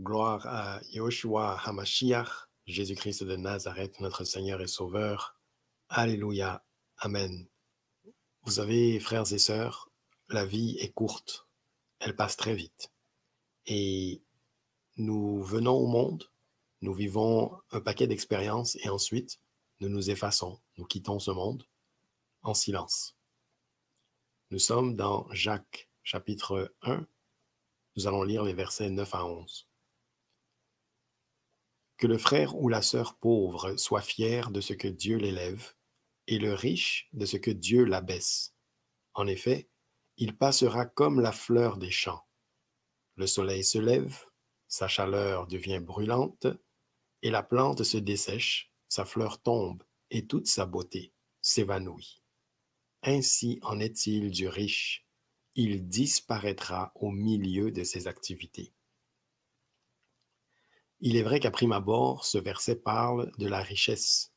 Gloire à Yahushua Hamashiach, Jésus-Christ de Nazareth, notre Seigneur et Sauveur. Alléluia. Amen. Vous savez, frères et sœurs, la vie est courte. Elle passe très vite. Et nous venons au monde, nous vivons un paquet d'expériences et ensuite, nous nous effaçons, nous quittons ce monde en silence. Nous sommes dans Jacques, chapitre 1. Nous allons lire les versets 9 à 11. Que le frère ou la sœur pauvre soit fier de ce que Dieu l'élève, et le riche de ce que Dieu l'abaisse. En effet, il passera comme la fleur des champs. Le soleil se lève, sa chaleur devient brûlante, et la plante se dessèche, sa fleur tombe, et toute sa beauté s'évanouit. Ainsi en est-il du riche, il disparaîtra au milieu de ses activités. Il est vrai qu'à prime abord, ce verset parle de la richesse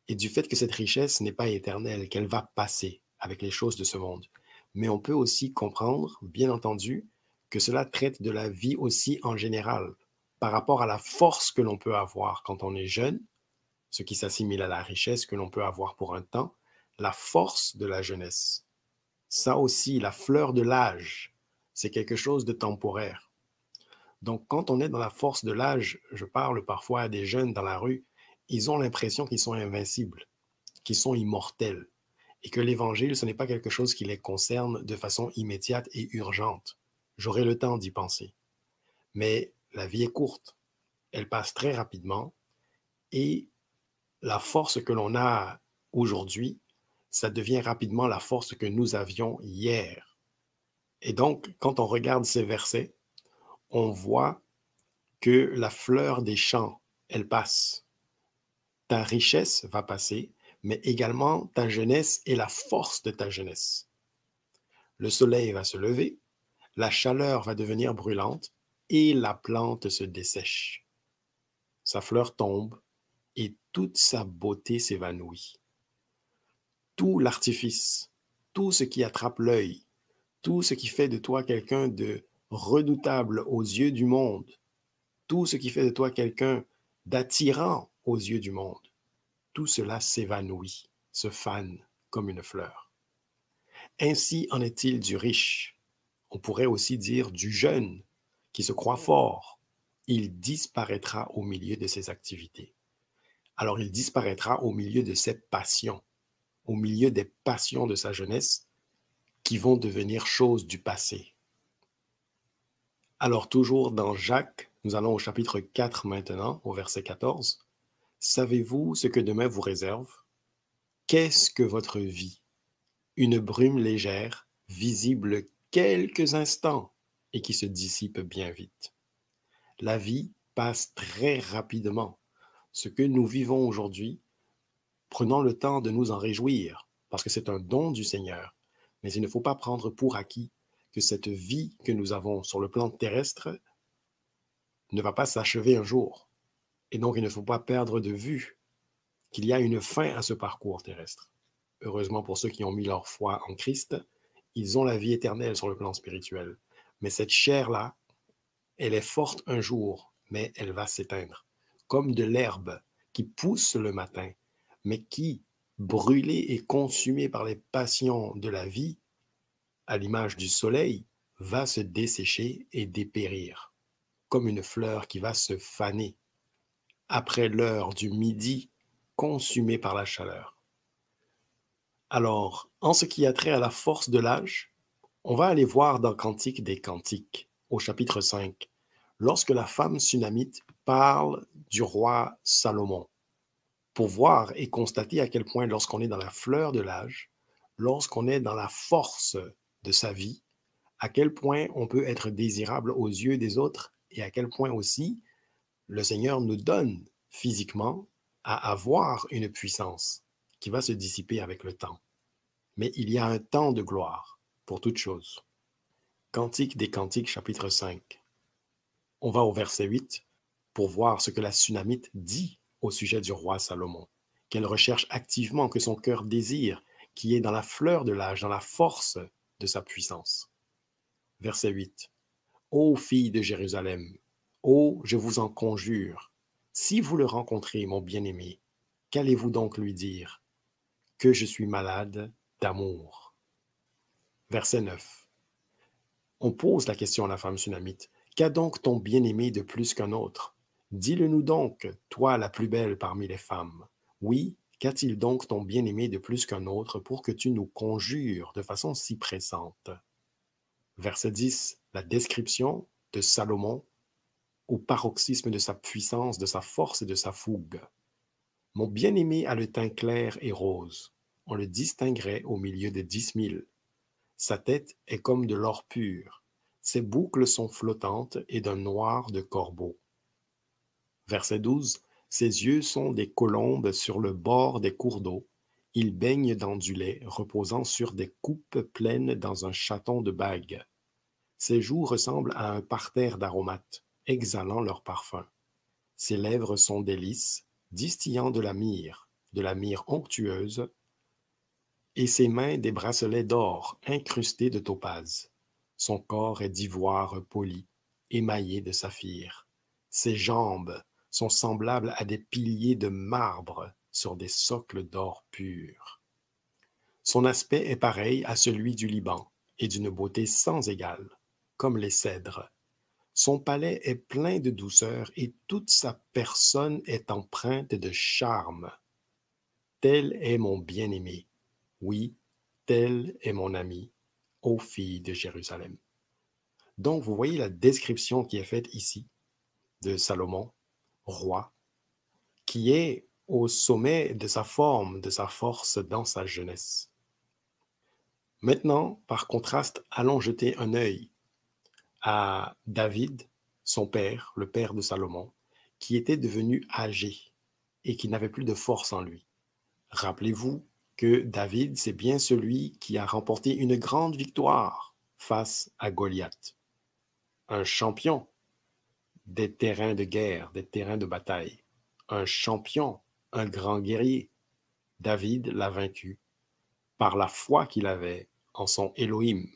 et du fait que cette richesse n'est pas éternelle, qu'elle va passer avec les choses de ce monde. Mais on peut aussi comprendre, bien entendu, que cela traite de la vie aussi en général, par rapport à la force que l'on peut avoir quand on est jeune, ce qui s'assimile à la richesse que l'on peut avoir pour un temps, la force de la jeunesse. Ça aussi, la fleur de l'âge, c'est quelque chose de temporaire. Donc, quand on est dans la force de l'âge, je parle parfois à des jeunes dans la rue, ils ont l'impression qu'ils sont invincibles, qu'ils sont immortels, et que l'Évangile, ce n'est pas quelque chose qui les concerne de façon immédiate et urgente. J'aurai le temps d'y penser. Mais la vie est courte, elle passe très rapidement, et la force que l'on a aujourd'hui, ça devient rapidement la force que nous avions hier. Et donc, quand on regarde ces versets, on voit que la fleur des champs, elle passe. Ta richesse va passer, mais également ta jeunesse et la force de ta jeunesse. Le soleil va se lever, la chaleur va devenir brûlante et la plante se dessèche. Sa fleur tombe et toute sa beauté s'évanouit. Tout l'artifice, tout ce qui attrape l'œil, tout ce qui fait de toi quelqu'un de redoutable aux yeux du monde, tout ce qui fait de toi quelqu'un d'attirant aux yeux du monde, tout cela s'évanouit, se fane comme une fleur. Ainsi en est-il du riche. On pourrait aussi dire du jeune qui se croit fort. Il disparaîtra au milieu de ses activités. Alors il disparaîtra au milieu de ses passions, au milieu des passions de sa jeunesse qui vont devenir choses du passé. Alors toujours dans Jacques, nous allons au chapitre 4 maintenant, au verset 14. Savez-vous ce que demain vous réserve? Qu'est-ce que votre vie? Une brume légère, visible quelques instants et qui se dissipe bien vite. La vie passe très rapidement. Ce que nous vivons aujourd'hui, prenons le temps de nous en réjouir, parce que c'est un don du Seigneur. Mais il ne faut pas prendre pour acquis que cette vie que nous avons sur le plan terrestre ne va pas s'achever un jour. Et donc, il ne faut pas perdre de vue qu'il y a une fin à ce parcours terrestre. Heureusement pour ceux qui ont mis leur foi en Christ, ils ont la vie éternelle sur le plan spirituel. Mais cette chair-là, elle est forte un jour, mais elle va s'éteindre. Comme de l'herbe qui pousse le matin, mais qui, brûlée et consumée par les passions de la vie, à l'image du soleil, va se dessécher et dépérir, comme une fleur qui va se faner, après l'heure du midi, consumée par la chaleur. Alors, en ce qui a trait à la force de l'âge, on va aller voir dans Cantique des Cantiques, au chapitre 5, lorsque la femme sunamite parle du roi Salomon, pour voir et constater à quel point lorsqu'on est dans la fleur de l'âge, lorsqu'on est dans la force de sa vie, à quel point on peut être désirable aux yeux des autres et à quel point aussi le Seigneur nous donne physiquement à avoir une puissance qui va se dissiper avec le temps. Mais il y a un temps de gloire pour toute chose. Cantique des Cantiques, chapitre 5. On va au verset 8 pour voir ce que la Sunamite dit au sujet du roi Salomon, qu'elle recherche activement, que son cœur désire, qui est dans la fleur de l'âge, dans la force de sa puissance. Verset 8. Ô fille de Jérusalem, Oh, je vous en conjure, si vous le rencontrez, mon bien-aimé, qu'allez-vous donc lui dire? Que je suis malade d'amour. Verset 9. On pose la question à la femme sunamite. Qu'a donc ton bien-aimé de plus qu'un autre? Dis-le-nous donc, toi la plus belle parmi les femmes. Oui, qu'a-t-il donc ton bien-aimé de plus qu'un autre pour que tu nous conjures de façon si pressante? Verset 10. La description de Salomon au paroxysme de sa puissance, de sa force et de sa fougue. Mon bien-aimé a le teint clair et rose. On le distinguerait au milieu de 10 000. Sa tête est comme de l'or pur. Ses boucles sont flottantes et d'un noir de corbeau. Verset 12. Ses yeux sont des colombes sur le bord des cours d'eau. Il baigne dans du lait, reposant sur des coupes pleines dans un chaton de bagues. Ses joues ressemblent à un parterre d'aromates, exhalant leur parfum. Ses lèvres sont des lys, distillant de la myrrhe onctueuse, et ses mains des bracelets d'or incrustés de topaze. Son corps est d'ivoire poli, émaillé de saphir. Ses jambes sont semblables à des piliers de marbre sur des socles d'or pur. Son aspect est pareil à celui du Liban, et d'une beauté sans égale, comme les cèdres. Son palais est plein de douceur et toute sa personne est empreinte de charme. Tel est mon bien-aimé. Oui, tel est mon ami, ô filles de Jérusalem. Donc, vous voyez la description qui est faite ici de Salomon, roi, qui est au sommet de sa forme, de sa force dans sa jeunesse. Maintenant, par contraste, allons jeter un œil à David, son père, le père de Salomon, qui était devenu âgé et qui n'avait plus de force en lui. Rappelez-vous que David, c'est bien celui qui a remporté une grande victoire face à Goliath, un champion des terrains de guerre, des terrains de bataille, un champion, un grand guerrier. David l'a vaincu par la foi qu'il avait en son Élohim.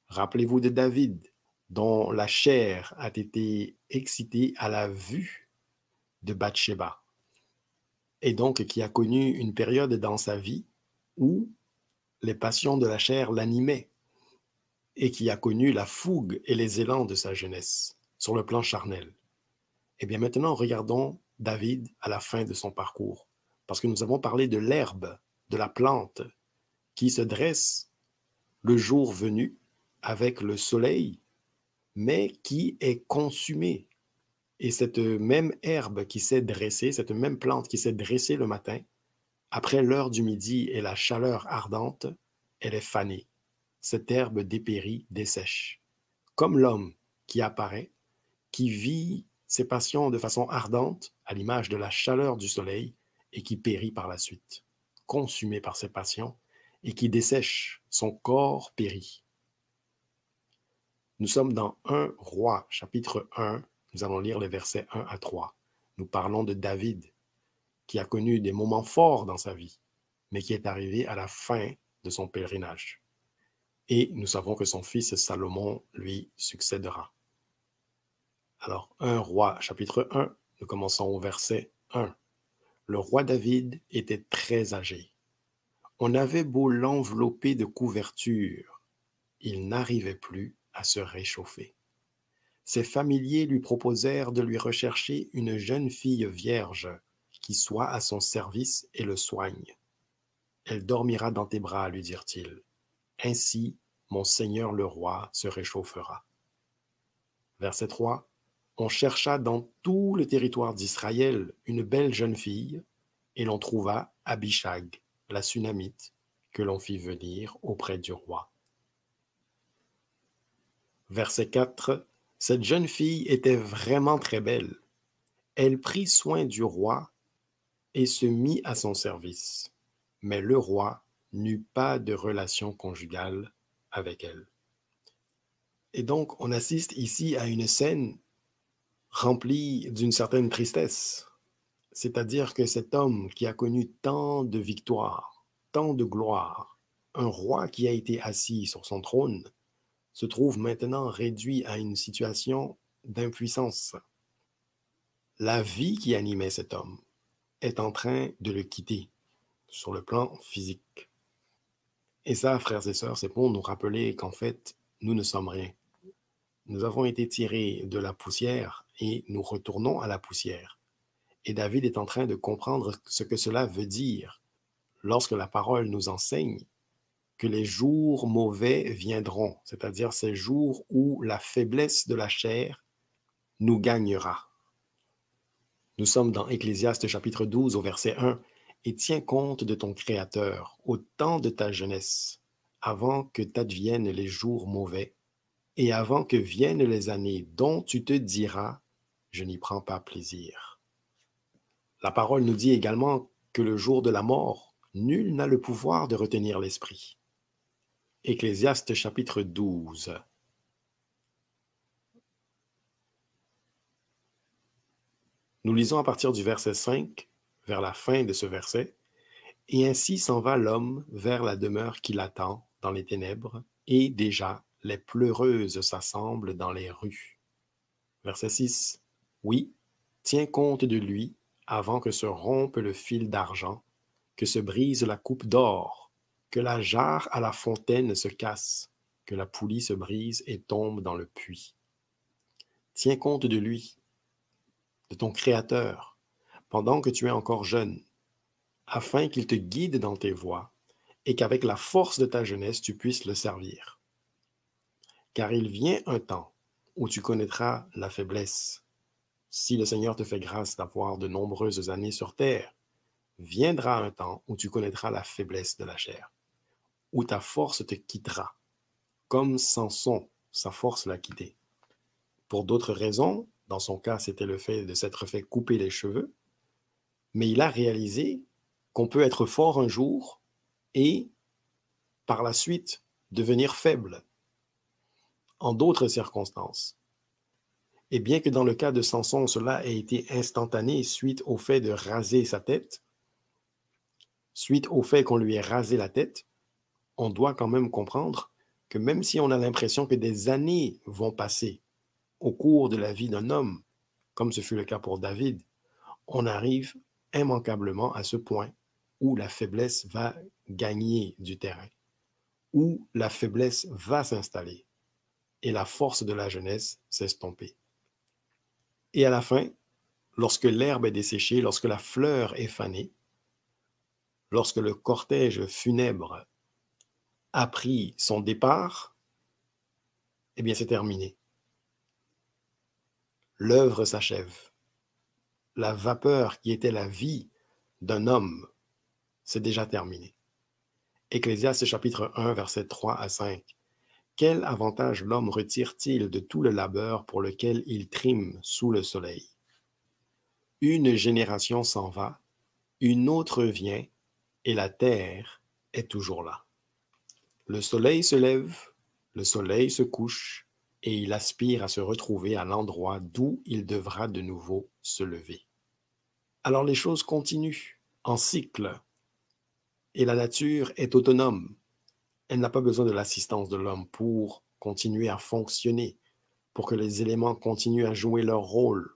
Rappelez-vous de David, dont la chair a été excitée à la vue de Bathsheba, et donc qui a connu une période dans sa vie où les passions de la chair l'animaient, et qui a connu la fougue et les élans de sa jeunesse sur le plan charnel. Eh bien maintenant, regardons David à la fin de son parcours, parce que nous avons parlé de l'herbe, de la plante, qui se dresse le jour venu avec le soleil, mais qui est consumée. Et cette même herbe qui s'est dressée, cette même plante qui s'est dressée le matin, après l'heure du midi et la chaleur ardente, elle est fanée. Cette herbe dépérit, dessèche. Comme l'homme qui apparaît, qui vit ses passions de façon ardente, à l'image de la chaleur du soleil, et qui périt par la suite, consumé par ses passions, et qui dessèche, son corps périt. Nous sommes dans 1 Roi, chapitre 1, nous allons lire les versets 1 à 3. Nous parlons de David, qui a connu des moments forts dans sa vie, mais qui est arrivé à la fin de son pèlerinage. Et nous savons que son fils Salomon lui succédera. Alors, 1 Roi, chapitre 1, nous commençons au verset 1. Le roi David était très âgé. On avait beau l'envelopper de couvertures, il n'arrivait plus à se réchauffer. Ses familiers lui proposèrent de lui rechercher une jeune fille vierge qui soit à son service et le soigne. Elle dormira dans tes bras, lui dirent-ils. Ainsi, mon seigneur le roi se réchauffera. Verset 3. On chercha dans tout le territoire d'Israël une belle jeune fille, et l'on trouva Abishag, la Sunamite, que l'on fit venir auprès du roi. Verset 4. Cette jeune fille était vraiment très belle. Elle prit soin du roi et se mit à son service. Mais le roi n'eut pas de relation conjugale avec elle. Et donc, on assiste ici à une scène remplie d'une certaine tristesse. C'est-à-dire que cet homme qui a connu tant de victoires, tant de gloire, un roi qui a été assis sur son trône, se trouve maintenant réduit à une situation d'impuissance. La vie qui animait cet homme est en train de le quitter sur le plan physique. Et ça, frères et sœurs, c'est pour nous rappeler qu'en fait, nous ne sommes rien. Nous avons été tirés de la poussière et nous retournons à la poussière. Et David est en train de comprendre ce que cela veut dire lorsque la parole nous enseigne que les jours mauvais viendront, c'est-à-dire ces jours où la faiblesse de la chair nous gagnera. Nous sommes dans Ecclésiaste chapitre 12 au verset 1. « Et tiens compte de ton Créateur au temps de ta jeunesse, avant que t'adviennent les jours mauvais, et avant que viennent les années dont tu te diras, je n'y prends pas plaisir. » La parole nous dit également que le jour de la mort, nul n'a le pouvoir de retenir l'esprit. Ecclésiaste chapitre 12. Nous lisons à partir du verset 5, vers la fin de ce verset. « Et ainsi s'en va l'homme vers la demeure qui l'attend dans les ténèbres, et déjà les pleureuses s'assemblent dans les rues. » Verset 6. « Oui, tiens compte de lui avant que se rompe le fil d'argent, que se brise la coupe d'or, que la jarre à la fontaine se casse, que la poulie se brise et tombe dans le puits. Tiens compte de lui, de ton Créateur, pendant que tu es encore jeune, afin qu'il te guide dans tes voies et qu'avec la force de ta jeunesse, tu puisses le servir. Car il vient un temps où tu connaîtras la faiblesse. Si le Seigneur te fait grâce d'avoir de nombreuses années sur terre, viendra un temps où tu connaîtras la faiblesse de la chair, où ta force te quittera, comme Samson, sa force l'a quitté. Pour d'autres raisons, dans son cas, c'était le fait de s'être fait couper les cheveux, mais il a réalisé qu'on peut être fort un jour et, par la suite, devenir faible en d'autres circonstances. Et bien que dans le cas de Samson, cela ait été instantané suite au fait de raser sa tête, suite au fait qu'on lui ait rasé la tête, on doit quand même comprendre que même si on a l'impression que des années vont passer au cours de la vie d'un homme, comme ce fut le cas pour David, on arrive immanquablement à ce point où la faiblesse va gagner du terrain, où la faiblesse va s'installer et la force de la jeunesse s'estomper. Et à la fin, lorsque l'herbe est desséchée, lorsque la fleur est fanée, lorsque le cortège funèbre a pris son départ, eh bien c'est terminé. L'œuvre s'achève. La vapeur qui était la vie d'un homme, c'est déjà terminé. Ecclésiaste chapitre 1, versets 3 à 5. Quel avantage l'homme retire-t-il de tout le labeur pour lequel il trime sous le soleil? Une génération s'en va, une autre vient, et la terre est toujours là. Le soleil se lève, le soleil se couche, et il aspire à se retrouver à l'endroit d'où il devra de nouveau se lever. Alors les choses continuent en cycle, et la nature est autonome. Elle n'a pas besoin de l'assistance de l'homme pour continuer à fonctionner, pour que les éléments continuent à jouer leur rôle,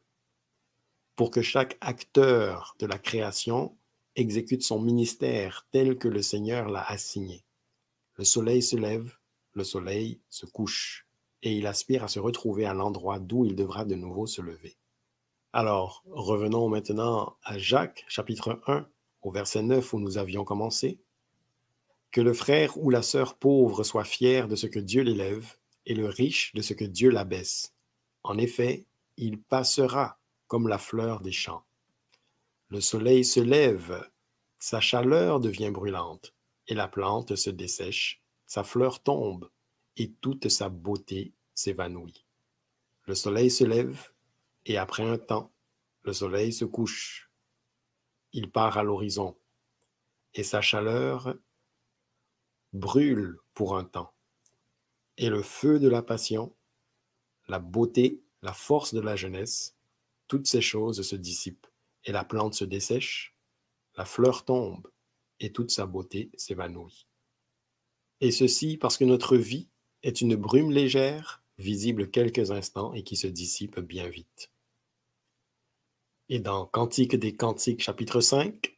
pour que chaque acteur de la création exécute son ministère tel que le Seigneur l'a assigné. Le soleil se lève, le soleil se couche, et il aspire à se retrouver à l'endroit d'où il devra de nouveau se lever. Alors, revenons maintenant à Jacques, chapitre 1, au verset 9 où nous avions commencé. Que le frère ou la sœur pauvre soit fier de ce que Dieu l'élève, et le riche de ce que Dieu l'abaisse. En effet, il passera comme la fleur des champs. Le soleil se lève, sa chaleur devient brûlante, et la plante se dessèche, sa fleur tombe, et toute sa beauté s'évanouit. Le soleil se lève, et après un temps, le soleil se couche. Il part à l'horizon, et sa chaleur brûle pour un temps. Et le feu de la passion, la beauté, la force de la jeunesse, toutes ces choses se dissipent, et la plante se dessèche, la fleur tombe, et toute sa beauté s'évanouit. Et ceci parce que notre vie est une brume légère visible quelques instants et qui se dissipe bien vite. Et dans Cantique des Cantiques, chapitre 5,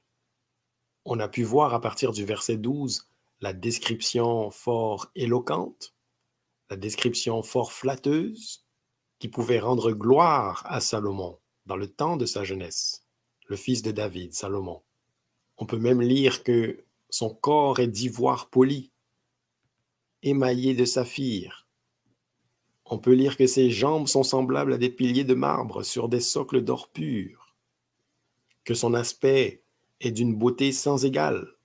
on a pu voir à partir du verset 12 la description fort éloquente, la description fort flatteuse, qui pouvait rendre gloire à Salomon dans le temps de sa jeunesse, le fils de David, Salomon. On peut même lire que son corps est d'ivoire poli, émaillé de saphir. On peut lire que ses jambes sont semblables à des piliers de marbre sur des socles d'or pur, que son aspect est d'une beauté sans égale.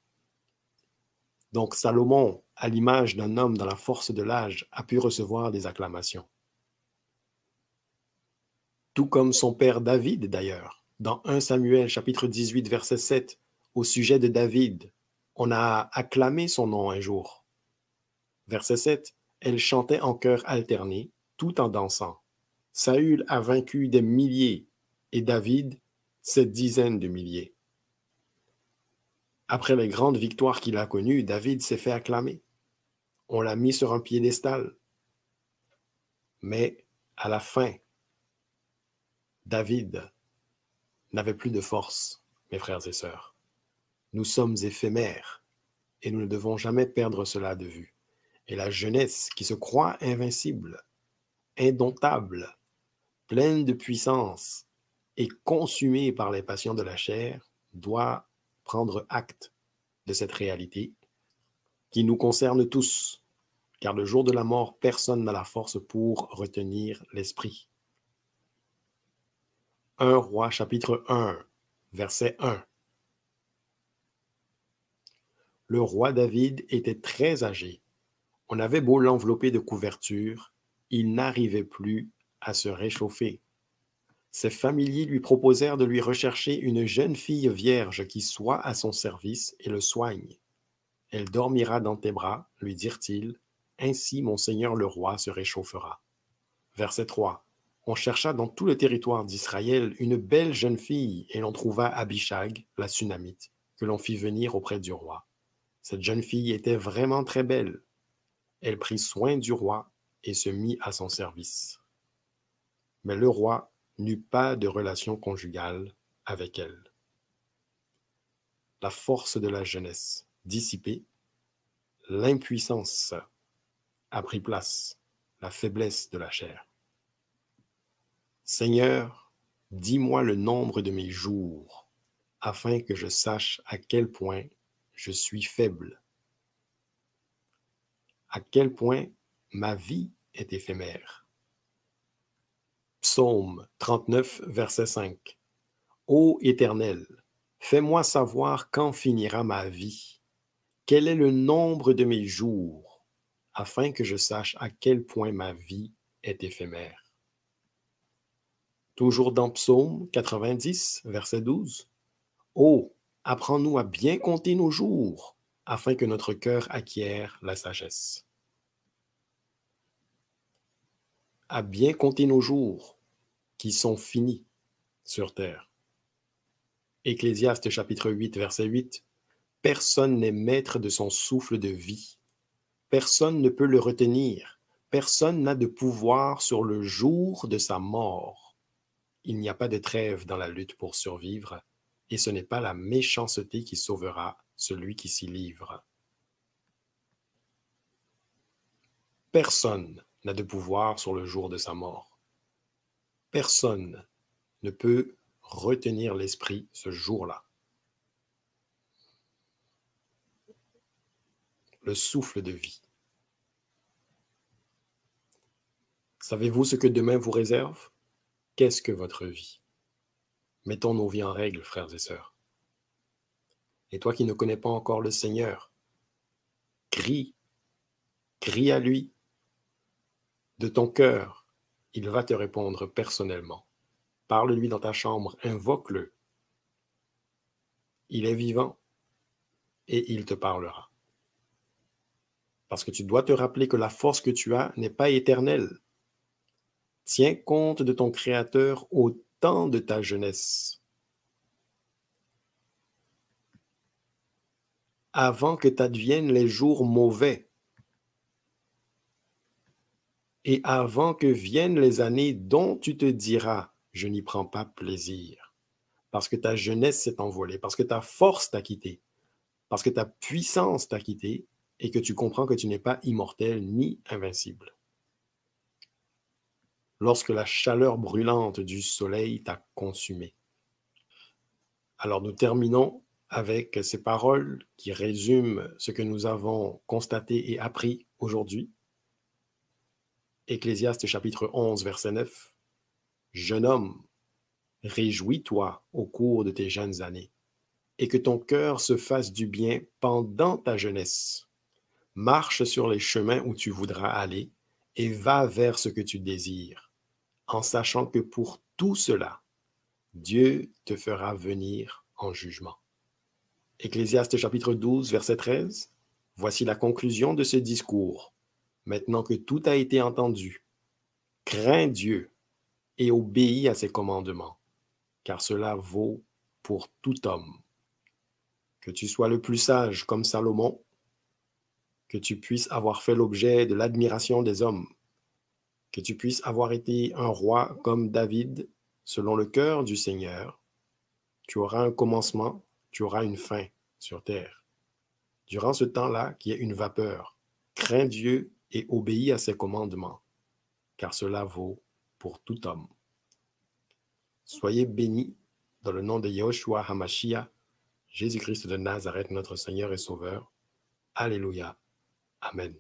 Donc Salomon, à l'image d'un homme dans la force de l'âge, a pu recevoir des acclamations. Tout comme son père David d'ailleurs. Dans 1 Samuel chapitre 18 verset 7, au sujet de David, on a acclamé son nom un jour. Verset 7, elle chantait en chœur alterné, tout en dansant. Saül a vaincu des milliers et David, ces dizaines de milliers. Après les grandes victoires qu'il a connues, David s'est fait acclamer. On l'a mis sur un piédestal. Mais à la fin, David n'avait plus de force, mes frères et sœurs. Nous sommes éphémères et nous ne devons jamais perdre cela de vue. Et la jeunesse qui se croit invincible, indomptable, pleine de puissance et consumée par les passions de la chair, doit prendre acte de cette réalité qui nous concerne tous, car le jour de la mort, personne n'a la force pour retenir l'esprit. 1 Roi chapitre 1, verset 1. Le roi David était très âgé. On avait beau l'envelopper de couvertures, il n'arrivait plus à se réchauffer. Ses familiers lui proposèrent de lui rechercher une jeune fille vierge qui soit à son service et le soigne. Elle dormira dans tes bras, lui dirent-ils, ainsi mon seigneur le roi se réchauffera. Verset 3. On chercha dans tout le territoire d'Israël une belle jeune fille et l'on trouva Abishag, la Sunamite, que l'on fit venir auprès du roi. Cette jeune fille était vraiment très belle. Elle prit soin du roi et se mit à son service. Mais le roi n'eut pas de relation conjugale avec elle. La force de la jeunesse dissipée, l'impuissance a pris place, la faiblesse de la chair. Seigneur, dis-moi le nombre de mes jours, afin que je sache à quel point je suis faible, à quel point ma vie est éphémère. Psaume 39, verset 5. Ô Éternel, fais-moi savoir quand finira ma vie. Quel est le nombre de mes jours, afin que je sache à quel point ma vie est éphémère. Toujours dans Psaume 90, verset 12. Ô, apprends-nous à bien compter nos jours, afin que notre cœur acquiert la sagesse. À bien compter nos jours, qui sont finis sur terre. Ecclésiaste chapitre 8, verset 8. Personne n'est maître de son souffle de vie. Personne ne peut le retenir. Personne n'a de pouvoir sur le jour de sa mort. Il n'y a pas de trêve dans la lutte pour survivre, et ce n'est pas la méchanceté qui sauvera celui qui s'y livre. Personne n'a de pouvoir sur le jour de sa mort. Personne ne peut retenir l'esprit ce jour-là. Le souffle de vie. Savez-vous ce que demain vous réserve? Qu'est-ce que votre vie? Mettons nos vies en règle, frères et sœurs. Et toi qui ne connais pas encore le Seigneur, crie à lui de ton cœur. Il va te répondre personnellement. Parle-lui dans ta chambre, invoque-le. Il est vivant et il te parlera. Parce que tu dois te rappeler que la force que tu as n'est pas éternelle. Tiens compte de ton Créateur au temps de ta jeunesse. Avant que t'adviennent les jours mauvais. et avant que viennent les années dont tu te diras, je n'y prends pas plaisir, parce que ta jeunesse s'est envolée, parce que ta force t'a quitté, parce que ta puissance t'a quitté, et que tu comprends que tu n'es pas immortel ni invincible. Lorsque la chaleur brûlante du soleil t'a consumé. Alors nous terminons avec ces paroles qui résument ce que nous avons constaté et appris aujourd'hui. Ecclésiaste chapitre 11, verset 9. Jeune homme, réjouis-toi au cours de tes jeunes années, et que ton cœur se fasse du bien pendant ta jeunesse. Marche sur les chemins où tu voudras aller, et va vers ce que tu désires, en sachant que pour tout cela, Dieu te fera venir en jugement. Ecclésiaste chapitre 12, verset 13. Voici la conclusion de ce discours. Maintenant que tout a été entendu, crains Dieu et obéis à ses commandements, car cela vaut pour tout homme. Que tu sois le plus sage comme Salomon, que tu puisses avoir fait l'objet de l'admiration des hommes, que tu puisses avoir été un roi comme David, selon le cœur du Seigneur. Tu auras un commencement, tu auras une fin sur terre. Durant ce temps-là, qui est une vapeur, crains Dieu et obéis à ses commandements, car cela vaut pour tout homme. Soyez bénis dans le nom de Yahushua HaMashiach, Jésus-Christ de Nazareth, notre Seigneur et Sauveur. Alléluia. Amen.